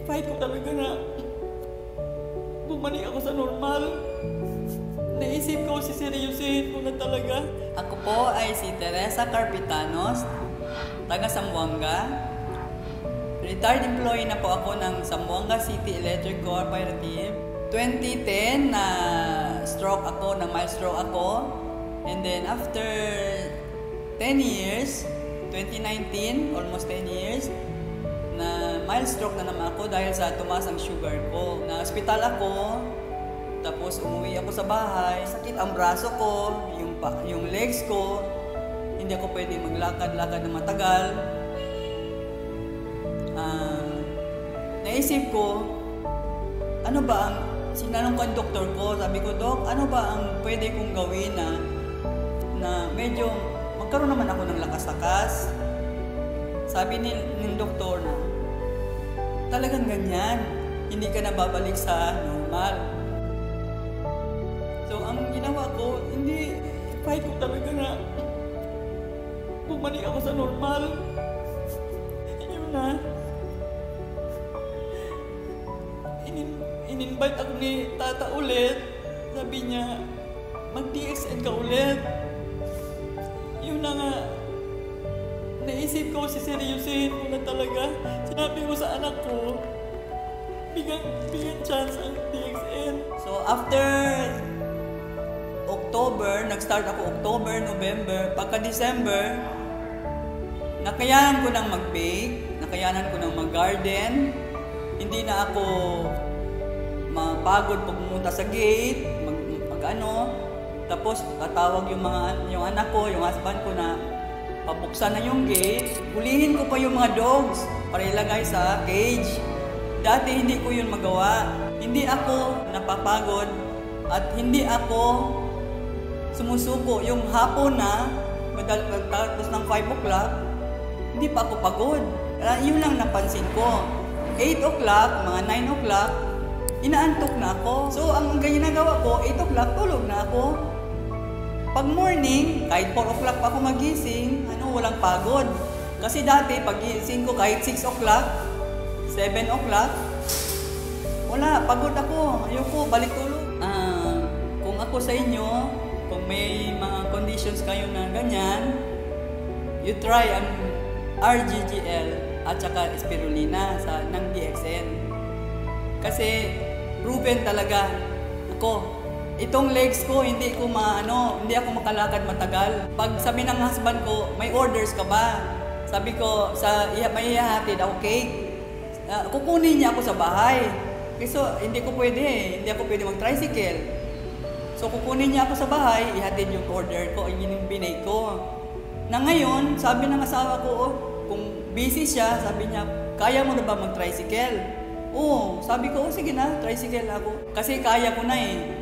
fight ko talaga na bumalik ako sa normal. Naisip ko siseryosin ko na talaga. Ako po ay si Teresa Carpitanos, taga Zamboanga. Retired employee na po ako ng Zamboanga City Electric Cooperative. 2010 na stroke ako, na mild stroke ako. And then after 10 years, 2019, almost 10 years, na mild stroke na naman ako dahil sa tumaas ang sugar ko. Na-hospital ako, tapos umuwi ako sa bahay. Sakit ang braso ko, yung legs ko. Hindi ako pwede maglakad-lakad na matagal. Naisip ko, ano ba ang, sinanong ko ang doktor ko, sabi ko, Dok, ano ba ang pwede kong gawin na medyo magkaroon naman ako ng lakas-lakas? Sabi ng doktor na, talagang ganyan, hindi ka na babalik sa normal. So, ang ginawa ko, hindi, fight ko talaga na bumalik ako sa normal. Yun na. In-invite ako ni Tata ulit. Sabi niya, mag-DXN ka ulit. Yun na nga. Naisip ko, siseryosin ko na talaga. Sinabi ko sa anak ko, bigyan chance ang DXN. So after October, nag-start ako October, November, pagka-December, nakayanan ko ng mag-bake, nakayanan ko ng mag-garden. Hindi na ako mapagod pag pumunta sa gate, mag-ano. Tapos tatawag yung anak ko, yung husband ko na pabuksan na yung gate. Hulihin ko pa yung mga dogs para ilagay sa cage. Dati hindi ko yun magawa. Hindi ako napapagod at hindi ako sumusuko. Yung hapon na, tapos ng 5 o'clock, hindi pa ako pagod. Yun lang napansin ko. 8 o'clock, mga 9 o'clock, inaantok na ako. So, ang ginagawa ko, 8 o'clock, tulog na ako. Pag morning, kahit 4 o'clock pa ako magising, walang pagod. Kasi dati, pag gising ko kahit 6 o'clock, 7 o'clock, wala, pagod ako. Ayoko, balik tulog. Kung ako sa inyo, kung may mga conditions kayo na ganyan, you try ang RGGL at saka spirulina ng DXN. Kasi proven talaga ako. Itong legs ko, hindi ako makalakad matagal. Pag sabi ng husband ko, may orders ka ba? Sabi ko, may ihahatid ako cake. Kukunin niya ako sa bahay. Kasi hindi ako pwede mag-tricycle. So kukunin niya ako sa bahay, ihatid yung order ko, yung binay ko. Na ngayon, sabi ng asawa ko, kung busy siya, sabi niya, kaya mo na ba mag-tricycle? Oo, sabi ko, sige na, tricycle ako. Kasi kaya ko na eh.